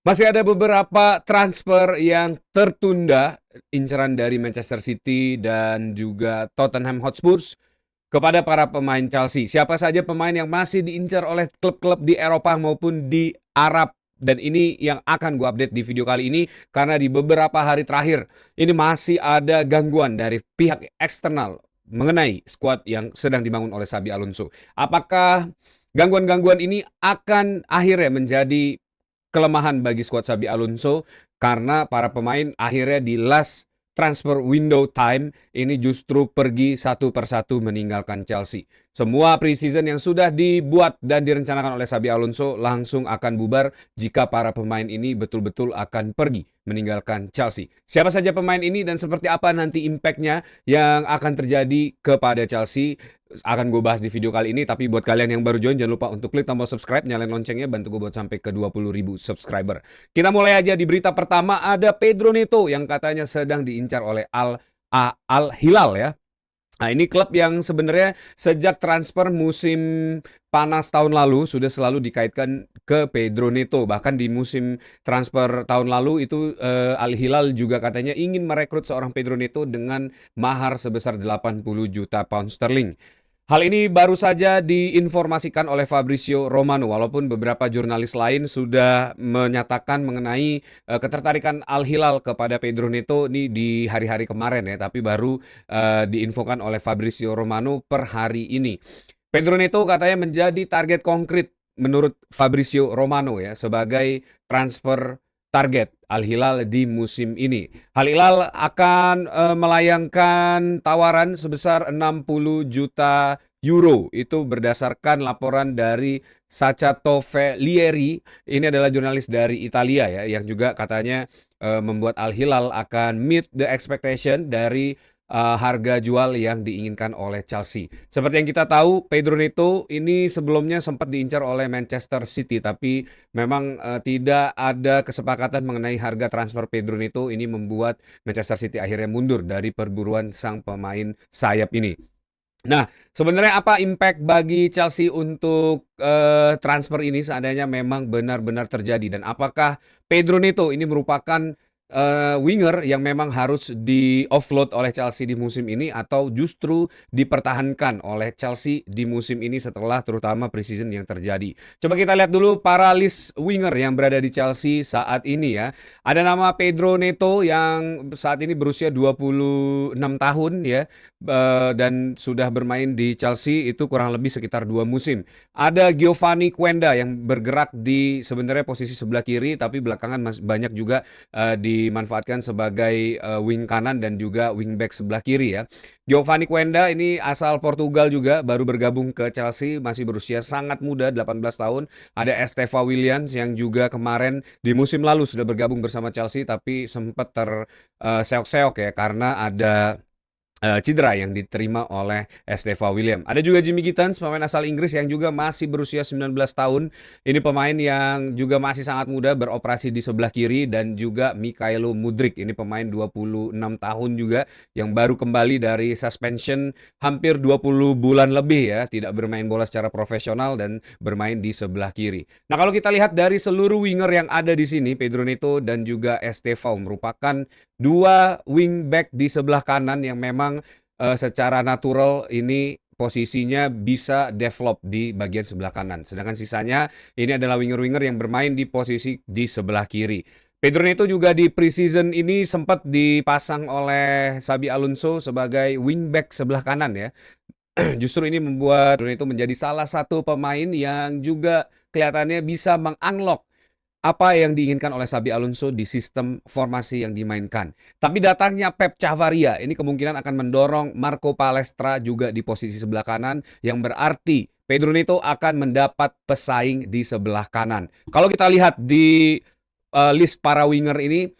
Masih ada beberapa transfer yang tertunda, inceran dari Manchester City dan juga Tottenham Hotspur kepada para pemain Chelsea. Siapa saja pemain yang masih diincar oleh klub-klub di Eropa maupun di Arab. Dan ini yang akan gue update di video kali ini karena di beberapa hari terakhir ini masih ada gangguan dari pihak eksternal mengenai skuad yang sedang dibangun oleh Xabi Alonso. Apakah gangguan-gangguan ini akan akhirnya menjadi kelemahan bagi skuad Xabi Alonso karena para pemain akhirnya di last transfer window time ini justru pergi satu persatu meninggalkan Chelsea. Semua preseason yang sudah dibuat dan direncanakan oleh Xabi Alonso langsung akan bubar jika para pemain ini betul-betul akan pergi meninggalkan Chelsea. Siapa saja pemain ini dan seperti apa nanti impact-nya yang akan terjadi kepada Chelsea akan gue bahas di video kali ini. Tapi buat kalian yang baru join, jangan lupa untuk klik tombol subscribe, nyalain loncengnya, bantu gue buat sampai ke 20.000 subscriber. Kita mulai aja di berita pertama. Ada Pedro Neto yang katanya sedang diincar oleh Al Hilal ya. Nah, ini klub yang sebenarnya sejak transfer musim panas tahun lalu sudah selalu dikaitkan ke Pedro Neto. Bahkan di musim transfer tahun lalu itu Al Hilal juga katanya ingin merekrut seorang Pedro Neto dengan mahar sebesar 80 juta pound sterling. Hal ini baru saja diinformasikan oleh Fabrizio Romano, walaupun beberapa jurnalis lain sudah menyatakan mengenai ketertarikan Al Hilal kepada Pedro Neto ini di hari-hari kemarin ya, tapi baru diinfokan oleh Fabrizio Romano per hari ini. Pedro Neto katanya menjadi target konkret menurut Fabrizio Romano ya sebagai transfer target Al Hilal di musim ini. Al Hilal akan melayangkan tawaran sebesar 60 juta euro. Itu berdasarkan laporan dari Sacha Tovelieri. Ini adalah jurnalis dari Italia ya yang juga katanya membuat Al Hilal akan meet the expectation dari harga jual yang diinginkan oleh Chelsea. Seperti yang kita tahu, Pedro Neto ini sebelumnya sempat diincar oleh Manchester City, tapi memang tidak ada kesepakatan mengenai harga transfer Pedro Neto. Ini membuat Manchester City akhirnya mundur dari perburuan sang pemain sayap ini. Nah, sebenarnya apa impact bagi Chelsea untuk transfer ini seandainya memang benar-benar terjadi dan apakah Pedro Neto ini merupakan winger yang memang harus di-offload oleh Chelsea di musim ini atau justru dipertahankan oleh Chelsea di musim ini setelah terutama preseason yang terjadi. Coba kita lihat dulu para list winger yang berada di Chelsea saat ini ya. Ada nama Pedro Neto yang saat ini berusia 26 tahun ya. Dan sudah bermain di Chelsea itu kurang lebih sekitar 2 musim. Ada Giovanni Quenda yang bergerak di sebenarnya posisi sebelah kiri tapi belakangan banyak juga dimanfaatkan sebagai wing kanan dan juga wing back sebelah kiri ya. Giovanni Quenda ini asal Portugal juga, baru bergabung ke Chelsea, masih berusia sangat muda, 18 tahun. Ada Esteva Williams yang juga kemarin di musim lalu sudah bergabung bersama Chelsea tapi sempat terseok-seok ya karena ada cedera yang diterima oleh Esteva William. Ada juga Jimmy Gittens, pemain asal Inggris yang juga masih berusia 19 tahun. Ini pemain yang juga masih sangat muda, beroperasi di sebelah kiri. Dan juga Mykhailo Mudryk, ini pemain 26 tahun juga yang baru kembali dari suspension hampir 20 bulan lebih ya, tidak bermain bola secara profesional dan bermain di sebelah kiri. Nah, kalau kita lihat dari seluruh winger yang ada di sini, Pedro Neto dan juga Estevao merupakan dua wingback di sebelah kanan yang memang secara natural ini posisinya bisa develop di bagian sebelah kanan. Sedangkan sisanya ini adalah winger-winger yang bermain di posisi di sebelah kiri. Pedro Neto juga di preseason ini sempat dipasang oleh Xabi Alonso sebagai wingback sebelah kanan ya. Justru ini membuat Pedro Neto menjadi salah satu pemain yang juga kelihatannya bisa mengunlock apa yang diinginkan oleh Xabi Alonso di sistem formasi yang dimainkan. Tapi datangnya Pep Chavaria ini kemungkinan akan mendorong Marco Palestra juga di posisi sebelah kanan yang berarti Pedro Neto akan mendapat pesaing di sebelah kanan. Kalau kita lihat di list para winger ini,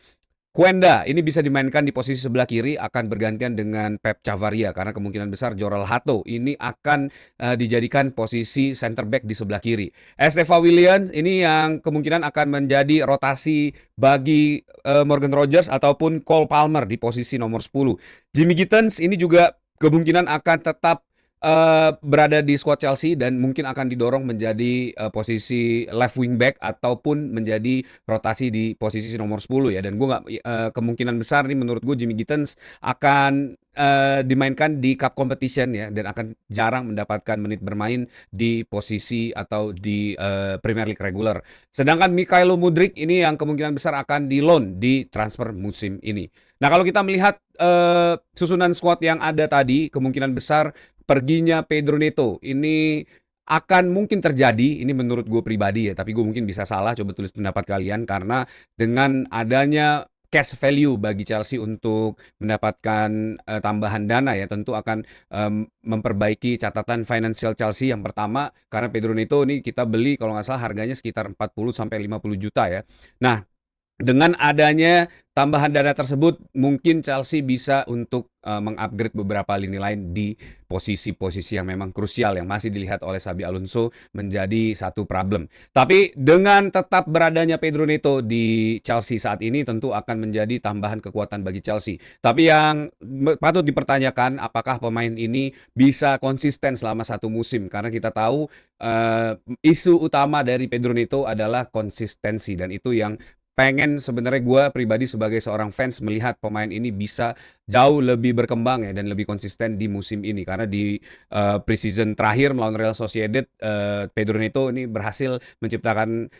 Quenda ini bisa dimainkan di posisi sebelah kiri akan bergantian dengan Pep Chavaria karena kemungkinan besar Joral Hato ini akan dijadikan posisi center back di sebelah kiri. Esteva Williams ini yang kemungkinan akan menjadi rotasi bagi Morgan Rogers ataupun Cole Palmer di posisi nomor 10. Jimmy Gittens ini juga kemungkinan akan tetap berada di squad Chelsea dan mungkin akan didorong menjadi, posisi left wing back ataupun menjadi rotasi di posisi nomor 10 ya, dan gue nggak kemungkinan besar nih menurut gue Jimmy Gittens akan, dimainkan di cup competition ya, dan akan jarang mendapatkan menit bermain di posisi atau di, Premier League regular. Sedangkan Mikhailo Mudryk ini yang kemungkinan besar akan di-loan di transfer musim ini. Nah, kalau kita melihat, susunan squad yang ada tadi, kemungkinan besar perginya Pedro Neto ini akan mungkin terjadi, ini menurut gue pribadi ya, tapi gue mungkin bisa salah, coba tulis pendapat kalian, karena dengan adanya cash value bagi Chelsea untuk mendapatkan, tambahan dana ya, tentu akan, memperbaiki catatan financial Chelsea yang pertama, karena Pedro Neto ini kita beli kalau nggak salah harganya sekitar 40 sampai 50 juta ya. Nah, dengan adanya tambahan dana tersebut, mungkin Chelsea bisa untuk, meng-upgrade beberapa lini lain di posisi-posisi yang memang krusial yang masih dilihat oleh Xabi Alonso menjadi satu problem. Tapi dengan tetap beradanya Pedro Neto di Chelsea saat ini tentu akan menjadi tambahan kekuatan bagi Chelsea. Tapi yang patut dipertanyakan apakah pemain ini bisa konsisten selama satu musim, karena kita tahu, isu utama dari Pedro Neto adalah konsistensi, dan itu yang pengen sebenarnya gue pribadi sebagai seorang fans melihat pemain ini bisa jauh lebih berkembang ya dan lebih konsisten di musim ini, karena di preseason terakhir melawan Real Sociedad, Pedro Neto ini berhasil menciptakan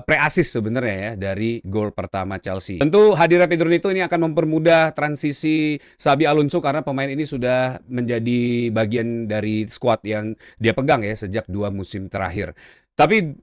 pre-assist sebenarnya ya dari gol pertama Chelsea. Tentu hadirnya Pedro Neto ini akan mempermudah transisi Xabi Alonso karena pemain ini sudah menjadi bagian dari squad yang dia pegang ya sejak 2 musim terakhir. Tapi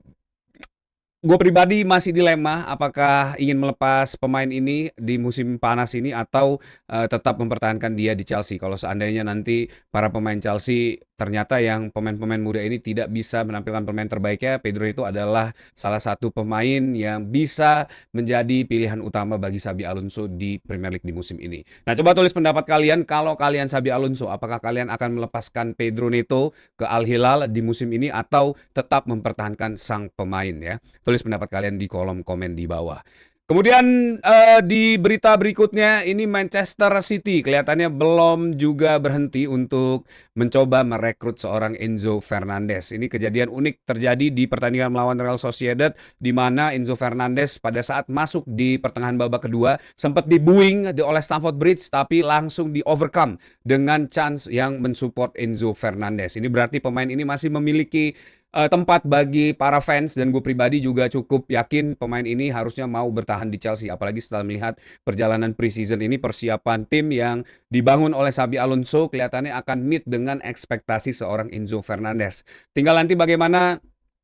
gue pribadi masih dilema apakah ingin melepas pemain ini di musim panas ini atau, tetap mempertahankan dia di Chelsea. Kalau seandainya nanti para pemain Chelsea ternyata yang pemain-pemain muda ini tidak bisa menampilkan pemain terbaiknya, Pedro itu adalah salah satu pemain yang bisa menjadi pilihan utama bagi Xabi Alonso di Premier League di musim ini. Nah, coba tulis pendapat kalian, kalau kalian Xabi Alonso, apakah kalian akan melepaskan Pedro Neto ke Al Hilal di musim ini atau tetap mempertahankan sang pemain ya? Tulis pendapat kalian di kolom komen di bawah. Kemudian di berita berikutnya ini Manchester City kelihatannya belum juga berhenti untuk mencoba merekrut seorang Enzo Fernandez. Ini kejadian unik terjadi di pertandingan melawan Real Sociedad di mana Enzo Fernandez pada saat masuk di pertengahan babak kedua sempat dibuing oleh Stamford Bridge tapi langsung di overcome dengan chance yang mensupport Enzo Fernandez. Ini berarti pemain ini masih memiliki tempat bagi para fans, dan gue pribadi juga cukup yakin pemain ini harusnya mau bertahan di Chelsea, apalagi setelah melihat perjalanan preseason ini, persiapan tim yang dibangun oleh Xabi Alonso kelihatannya akan meet dengan ekspektasi seorang Enzo Fernandez. Tinggal nanti bagaimana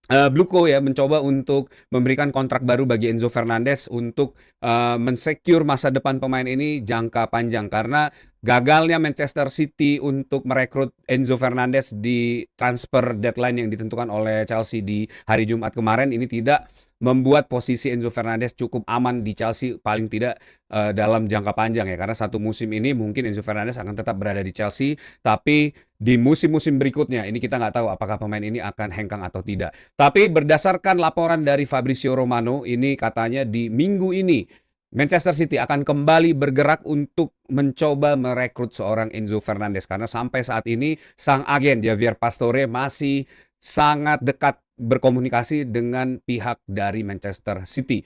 Bluco ya mencoba untuk memberikan kontrak baru bagi Enzo Fernandez untuk mensecure masa depan pemain ini jangka panjang, karena gagalnya Manchester City untuk merekrut Enzo Fernandez di transfer deadline yang ditentukan oleh Chelsea di hari Jumat kemarin ini tidak membuat posisi Enzo Fernandez cukup aman di Chelsea, paling tidak dalam jangka panjang ya, karena satu musim ini mungkin Enzo Fernandez akan tetap berada di Chelsea, tapi di musim-musim berikutnya ini kita nggak tahu apakah pemain ini akan hengkang atau tidak. Tapi berdasarkan laporan dari Fabrizio Romano, ini katanya di minggu ini Manchester City akan kembali bergerak untuk mencoba merekrut seorang Enzo Fernandez, karena sampai saat ini sang agen Javier Pastore masih sangat dekat berkomunikasi dengan pihak dari Manchester City.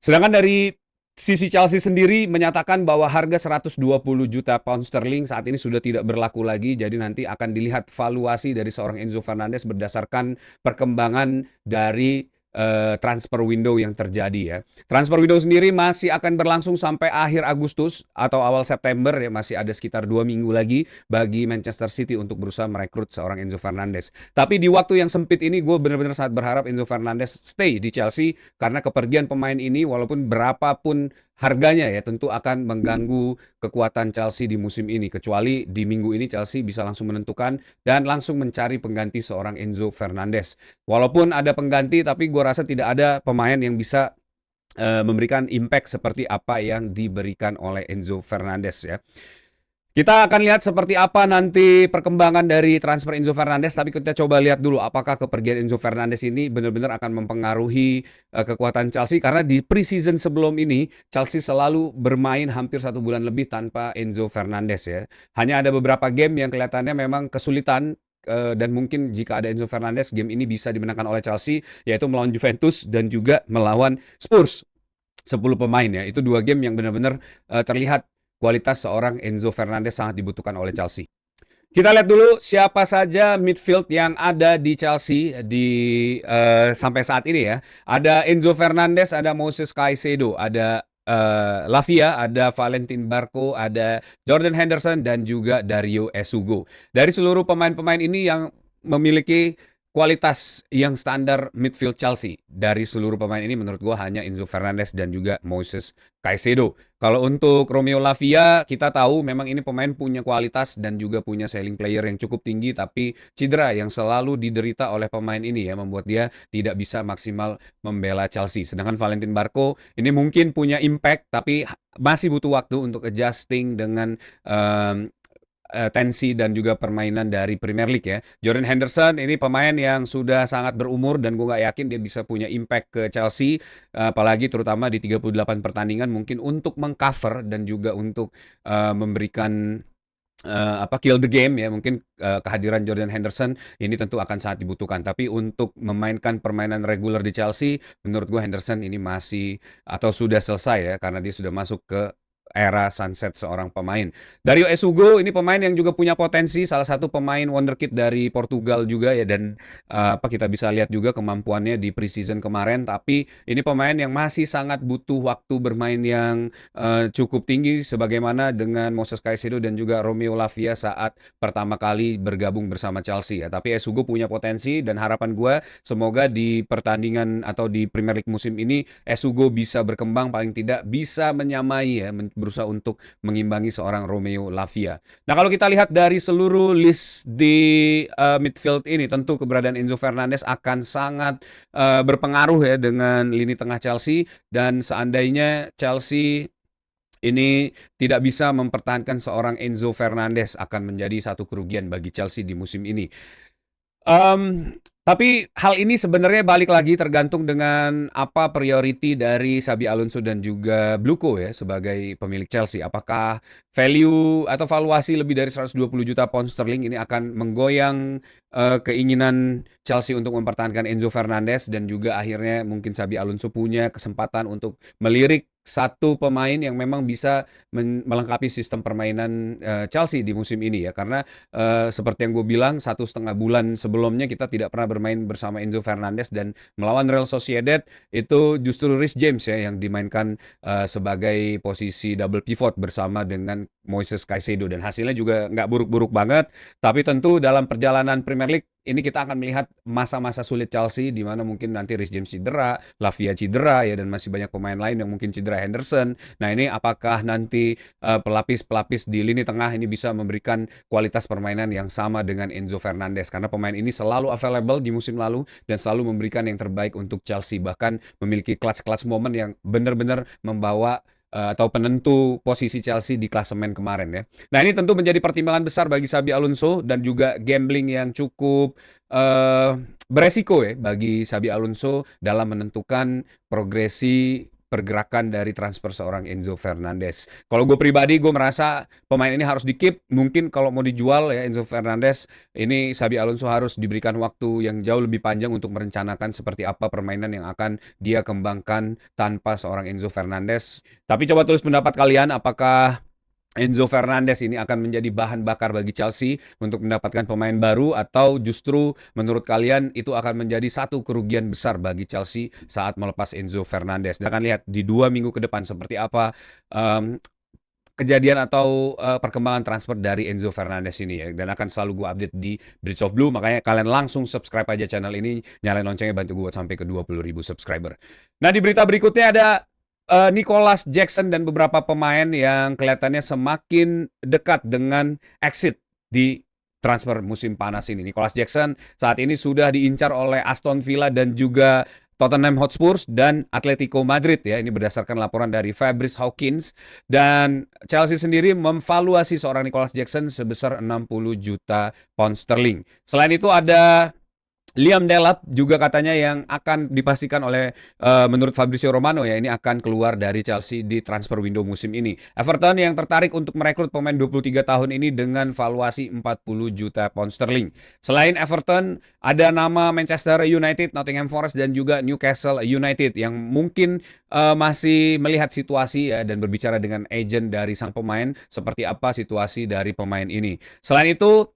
Sedangkan dari sisi Chelsea sendiri menyatakan bahwa harga 120 juta pound sterling saat ini sudah tidak berlaku lagi, jadi nanti akan dilihat valuasi dari seorang Enzo Fernandez berdasarkan perkembangan dari transfer window yang terjadi ya. Transfer window sendiri masih akan berlangsung sampai akhir Agustus atau awal September ya, masih ada sekitar 2 minggu lagi bagi Manchester City untuk berusaha merekrut seorang Enzo Fernandez. Tapi di waktu yang sempit ini gue benar-benar sangat berharap Enzo Fernandez stay di Chelsea, karena kepergian pemain ini walaupun berapapun harganya ya tentu akan mengganggu kekuatan Chelsea di musim ini, kecuali di minggu ini Chelsea bisa langsung menentukan dan langsung mencari pengganti seorang Enzo Fernandez. Walaupun ada pengganti, tapi gue rasa tidak ada pemain yang bisa memberikan impact seperti apa yang diberikan oleh Enzo Fernandez ya. Kita akan lihat seperti apa nanti perkembangan dari transfer Enzo Fernandez, tapi kita coba lihat dulu apakah kepergian Enzo Fernandez ini benar-benar akan mempengaruhi kekuatan Chelsea, karena di preseason sebelum ini Chelsea selalu bermain hampir 1 bulan lebih tanpa Enzo Fernandez ya. Hanya ada beberapa game yang kelihatannya memang kesulitan, dan mungkin jika ada Enzo Fernandez game ini bisa dimenangkan oleh Chelsea, yaitu melawan Juventus dan juga melawan Spurs. 10 pemain ya, itu 2 game yang benar-benar terlihat kualitas seorang Enzo Fernandez sangat dibutuhkan oleh Chelsea. Kita lihat dulu siapa saja midfield yang ada di Chelsea sampai saat ini ya. Ada Enzo Fernandez, ada Moses Caicedo, ada Lavia, ada Valentin Barco, ada Jordan Henderson dan juga Dario Esugo. Dari seluruh pemain-pemain ini yang memiliki kualitas yang standar midfield Chelsea, dari seluruh pemain ini menurut gua hanya Enzo Fernandez dan juga Moses Caicedo. Kalau untuk Romeo Lavia, kita tahu memang ini pemain punya kualitas dan juga punya selling player yang cukup tinggi, tapi cedera yang selalu diderita oleh pemain ini ya membuat dia tidak bisa maksimal membela Chelsea. Sedangkan Valentin Barco ini mungkin punya impact tapi masih butuh waktu untuk adjusting dengan tensi dan juga permainan dari Premier League ya. Jordan Henderson ini pemain yang sudah sangat berumur dan gue nggak yakin dia bisa punya impact ke Chelsea, apalagi terutama di 38 pertandingan mungkin untuk mengcover dan juga untuk memberikan kill the game ya. Mungkin kehadiran Jordan Henderson ini tentu akan sangat dibutuhkan, tapi untuk memainkan permainan reguler di Chelsea menurut gue Henderson ini masih atau sudah selesai ya, karena dia sudah masuk ke era sunset seorang pemain. Dario Esugo ini pemain yang juga punya potensi, salah satu pemain wonderkid dari Portugal juga ya, dan kita bisa lihat juga kemampuannya di preseason kemarin, tapi ini pemain yang masih sangat butuh waktu bermain yang cukup tinggi sebagaimana dengan Moses Caicedo dan juga Romeo Lavia saat pertama kali bergabung bersama Chelsea ya. Tapi Esugo punya potensi dan harapan gue semoga di pertandingan atau di Premier League musim ini Esugo bisa berkembang, paling tidak bisa menyamai ya, berusaha untuk mengimbangi seorang Romeo Lavia. Nah, kalau kita lihat dari seluruh list di midfield ini, tentu keberadaan Enzo Fernandez akan sangat berpengaruh ya dengan lini tengah Chelsea, dan seandainya Chelsea ini tidak bisa mempertahankan seorang Enzo Fernandez akan menjadi satu kerugian bagi Chelsea di musim ini. Tapi hal ini sebenarnya balik lagi tergantung dengan apa priority dari Xabi Alonso dan juga Bluco ya sebagai pemilik Chelsea. Apakah value atau valuasi lebih dari 120 juta pound sterling ini akan menggoyang keinginan Chelsea untuk mempertahankan Enzo Fernandez, dan juga akhirnya mungkin Xabi Alonso punya kesempatan untuk melirik satu pemain yang memang bisa melengkapi sistem permainan Chelsea di musim ini ya, karena seperti yang gue bilang 1,5 bulan sebelumnya kita tidak pernah bermain bersama Enzo Fernandez, dan melawan Real Sociedad itu justru Reece James ya yang dimainkan sebagai posisi double pivot bersama dengan Moises Caicedo, dan hasilnya juga nggak buruk-buruk banget. Tapi tentu dalam perjalanan Premier League ini kita akan melihat masa-masa sulit Chelsea di mana mungkin nanti Reece James cedera, Lavia cedera ya, dan masih banyak pemain lain yang mungkin cedera, Henderson. Nah, ini apakah nanti pelapis-pelapis di lini tengah ini bisa memberikan kualitas permainan yang sama dengan Enzo Fernandez, karena pemain ini selalu available di musim lalu dan selalu memberikan yang terbaik untuk Chelsea, bahkan memiliki clutch moment yang benar-benar membawa atau penentu posisi Chelsea di klasemen kemarin ya. Nah, ini tentu menjadi pertimbangan besar bagi Xabi Alonso dan juga gambling yang cukup beresiko ya bagi Xabi Alonso dalam menentukan progresi pergerakan dari transfer seorang Enzo Fernandez. Kalau gue pribadi, gue merasa pemain ini harus di-keep. Mungkin kalau mau dijual ya Enzo Fernandez, ini Xabi Alonso harus diberikan waktu yang jauh lebih panjang untuk merencanakan seperti apa permainan yang akan dia kembangkan tanpa seorang Enzo Fernandez. Tapi coba tulis pendapat kalian, apakah Enzo Fernandez ini akan menjadi bahan bakar bagi Chelsea untuk mendapatkan pemain baru, atau justru menurut kalian itu akan menjadi satu kerugian besar bagi Chelsea saat melepas Enzo Fernandez. Dan akan lihat di 2 minggu ke depan seperti apa kejadian atau perkembangan transfer dari Enzo Fernandez ini ya, dan akan selalu gue update di Bridge of Blue. Makanya kalian langsung subscribe aja channel ini, nyalain loncengnya, bantu gue sampai ke 20.000 subscriber. Nah, di berita berikutnya ada Nicolas Jackson dan beberapa pemain yang kelihatannya semakin dekat dengan exit di transfer musim panas ini. Nicolas Jackson saat ini sudah diincar oleh Aston Villa dan juga Tottenham Hotspur dan Atletico Madrid ya. Ini berdasarkan laporan dari Fabrice Hawkins, dan Chelsea sendiri memvaluasi seorang Nicolas Jackson sebesar 60 juta pound sterling. Selain itu ada Liam Delap juga katanya yang akan dipastikan oleh menurut Fabrizio Romano ya, ini akan keluar dari Chelsea di transfer window musim ini. Everton yang tertarik untuk merekrut pemain 23 tahun ini dengan valuasi 40 juta pound sterling. Selain Everton, ada nama Manchester United, Nottingham Forest dan juga Newcastle United yang mungkin masih melihat situasi ya, dan berbicara dengan agent dari sang pemain seperti apa situasi dari pemain ini. Selain itu,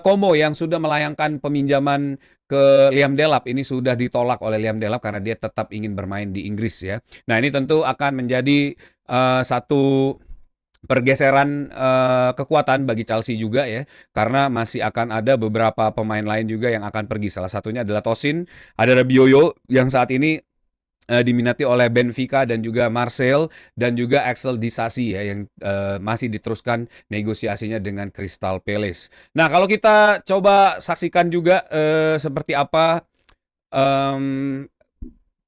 Como yang sudah melayangkan peminjaman ke Liam Delap ini sudah ditolak oleh Liam Delap karena dia tetap ingin bermain di Inggris ya. Nah, ini tentu akan menjadi satu pergeseran kekuatan bagi Chelsea juga ya, karena masih akan ada beberapa pemain lain juga yang akan pergi. Salah satunya adalah Tosin, ada Rabiot yang saat ini diminati oleh Benfica dan juga Marseille, dan juga Axel Disasi ya yang masih diteruskan negosiasinya dengan Crystal Palace. Nah, kalau kita coba saksikan juga seperti apa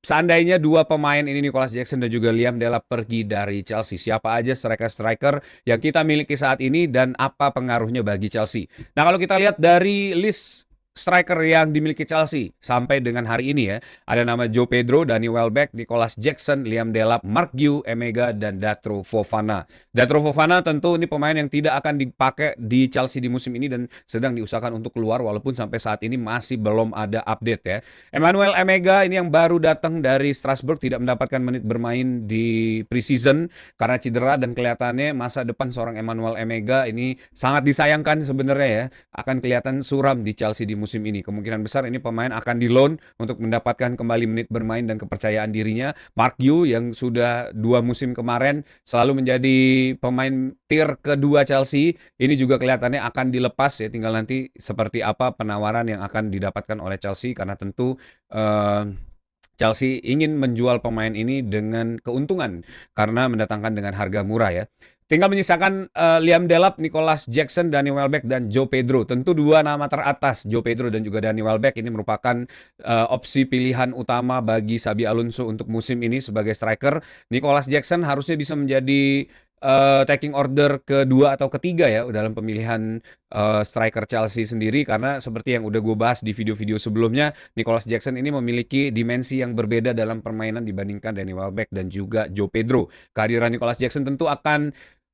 seandainya dua pemain ini, Nicolas Jackson dan juga Liam Delap, pergi dari Chelsea. Siapa aja striker-striker yang kita miliki saat ini dan apa pengaruhnya bagi Chelsea. Nah, kalau kita lihat dari list striker yang dimiliki Chelsea sampai dengan hari ini ya, ada nama Joe Pedro, Danny Welbeck, Nicolas Jackson, Liam Delap, Mark Gu, Emega, dan Datro Fofana. Datro Fofana tentu ini pemain yang tidak akan dipakai di Chelsea di musim ini dan sedang diusahakan untuk keluar, walaupun sampai saat ini masih belum ada update ya. Emmanuel Emega ini yang baru datang dari Strasbourg, tidak mendapatkan menit bermain di preseason karena cedera, dan kelihatannya masa depan seorang Emmanuel Emega ini sangat disayangkan sebenarnya ya, akan kelihatan suram di Chelsea di musim ini. Kemungkinan besar ini pemain akan di loan untuk mendapatkan kembali menit bermain dan kepercayaan dirinya. Mark Gu yang sudah 2 musim kemarin selalu menjadi pemain tier kedua Chelsea, ini juga kelihatannya akan dilepas ya, tinggal nanti seperti apa penawaran yang akan didapatkan oleh Chelsea, karena tentu Chelsea ingin menjual pemain ini dengan keuntungan karena mendatangkan dengan harga murah ya. Tinggal menyisakan Liam Delap, Nicolas Jackson, Danny Welbeck, dan Joe Pedro. Tentu dua nama teratas, Joe Pedro dan juga Danny Welbeck, ini merupakan opsi pilihan utama bagi Xabi Alonso untuk musim ini sebagai striker. Nicolas Jackson harusnya bisa menjadi taking order kedua atau ketiga ya dalam pemilihan striker Chelsea sendiri, karena seperti yang udah gue bahas di video-video sebelumnya, Nicolas Jackson ini memiliki dimensi yang berbeda dalam permainan dibandingkan Danny Welbeck dan juga Joe Pedro. Kehadiran Nicolas Jackson tentu akan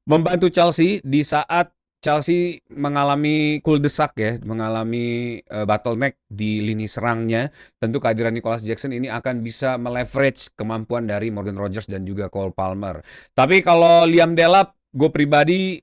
membantu Chelsea di saat Chelsea mengalami kuldesak ya, mengalami bottleneck di lini serangnya. Tentu kehadiran Nicolas Jackson ini akan bisa meleverage kemampuan dari Morgan Rogers dan juga Cole Palmer. Tapi kalau Liam Delap, gue pribadi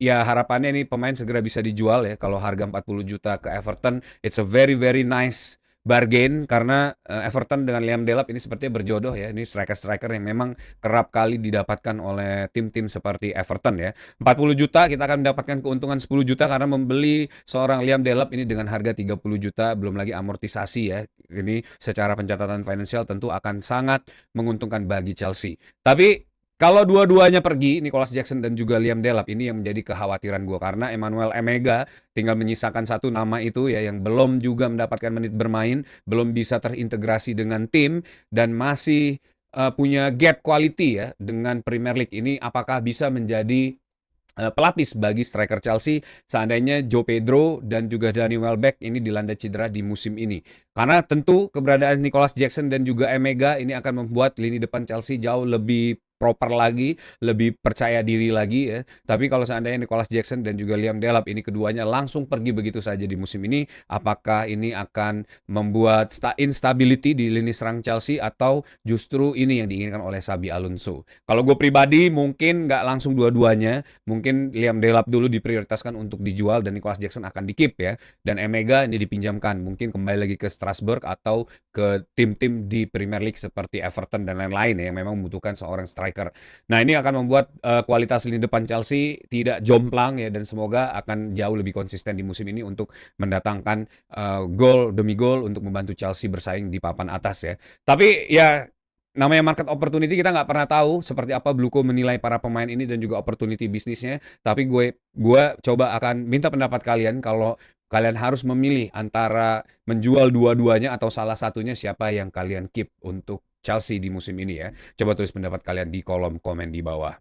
ya harapannya ini pemain segera bisa dijual ya. Kalau harga 40 juta ke Everton, it's a very very nice bargain, karena Everton dengan Liam Delap ini sepertinya berjodoh ya. Ini striker-striker yang memang kerap kali didapatkan oleh tim-tim seperti Everton ya. 40 juta kita akan mendapatkan keuntungan 10 juta karena membeli seorang Liam Delap ini dengan harga 30 juta, belum lagi amortisasi ya. Ini secara pencatatan finansial tentu akan sangat menguntungkan bagi Chelsea. Tapi kalau dua-duanya pergi, Nicolas Jackson dan juga Liam Delap, ini yang menjadi kekhawatiran gue, karena Emmanuel Emega tinggal menyisakan satu nama itu ya, yang belum juga mendapatkan menit bermain, belum bisa terintegrasi dengan tim, dan masih punya gap quality ya dengan Premier League. Ini apakah bisa menjadi pelapis bagi striker Chelsea seandainya Joe Pedro dan juga Danny Welbeck ini dilanda cedera di musim ini. Karena tentu keberadaan Nicolas Jackson dan juga Emega ini akan membuat lini depan Chelsea jauh lebih proper lagi, lebih percaya diri lagi ya. Tapi kalau seandainya Nicolas Jackson dan juga Liam Delap ini keduanya langsung pergi begitu saja di musim ini, apakah ini akan membuat instability di lini serang Chelsea, atau justru ini yang diinginkan oleh Xabi Alonso? Kalau gue pribadi mungkin nggak langsung dua-duanya, mungkin Liam Delap dulu diprioritaskan untuk dijual dan Nicolas Jackson akan di-keep ya, dan Emega ini dipinjamkan, mungkin kembali lagi ke Strasbourg atau ke tim-tim di Premier League seperti Everton dan lain-lain ya, yang memang membutuhkan seorang striker. Nah, ini akan membuat kualitas lini depan Chelsea tidak jomplang ya, dan semoga akan jauh lebih konsisten di musim ini untuk mendatangkan gol demi gol untuk membantu Chelsea bersaing di papan atas ya. Tapi ya namanya market opportunity, kita nggak pernah tahu seperti apa Bluko menilai para pemain ini dan juga opportunity bisnisnya. Tapi gue coba akan minta pendapat kalian, kalau Kalian harus memilih antara menjual dua-duanya atau salah satunya, siapa yang kalian keep untuk Chelsea di musim ini ya. Coba tulis pendapat kalian di kolom komen di bawah.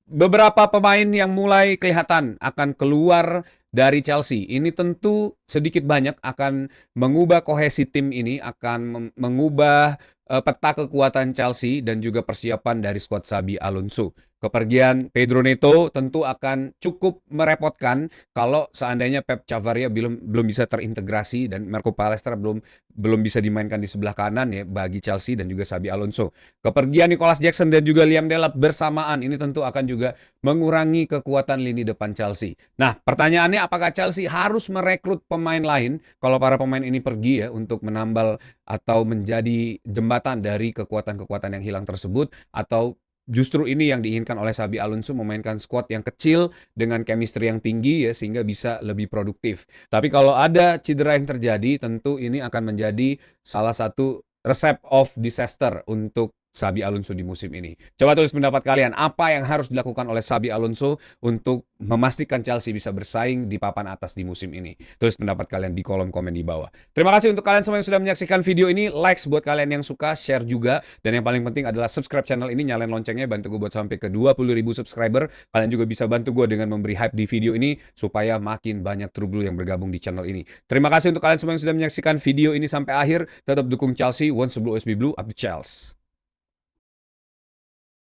Beberapa pemain yang mulai kelihatan akan keluar dari Chelsea. Ini tentu sedikit banyak akan mengubah kohesi tim ini, akan mengubah peta kekuatan Chelsea dan juga persiapan dari skuad Xabi Alonso. Kepergian Pedro Neto tentu akan cukup merepotkan kalau seandainya Pep Chavaria belum bisa terintegrasi dan Marco Palestra belum bisa dimainkan di sebelah kanan ya bagi Chelsea dan juga Xabi Alonso. Kepergian Nicolas Jackson dan juga Liam Delap bersamaan ini tentu akan juga mengurangi kekuatan lini depan Chelsea. Nah, pertanyaannya apakah Chelsea harus merekrut pemain lain kalau para pemain ini pergi ya untuk menambal atau menjadi jembatan dari kekuatan-kekuatan yang hilang tersebut, atau justru ini yang diinginkan oleh Xabi Alonso, memainkan squad yang kecil dengan chemistry yang tinggi ya sehingga bisa lebih produktif. Tapi kalau ada cedera yang terjadi, tentu ini akan menjadi salah satu resep of disaster untuk Xabi Alonso di musim ini. Coba tulis pendapat kalian, apa yang harus dilakukan oleh Xabi Alonso untuk memastikan Chelsea bisa bersaing di papan atas di musim ini. Tulis pendapat kalian di kolom komen di bawah. Terima kasih untuk kalian semua yang sudah menyaksikan video ini. Likes buat kalian yang suka, share juga. Dan yang paling penting adalah subscribe channel ini, nyalain loncengnya, bantu gue buat sampai ke 20.000 subscriber. Kalian juga bisa bantu gue dengan memberi hype di video ini supaya makin banyak True Blue yang bergabung di channel ini. Terima kasih untuk kalian semua yang sudah menyaksikan video ini sampai akhir. Tetap dukung Chelsea, one sebelum OSB Blue, up to Chelsea.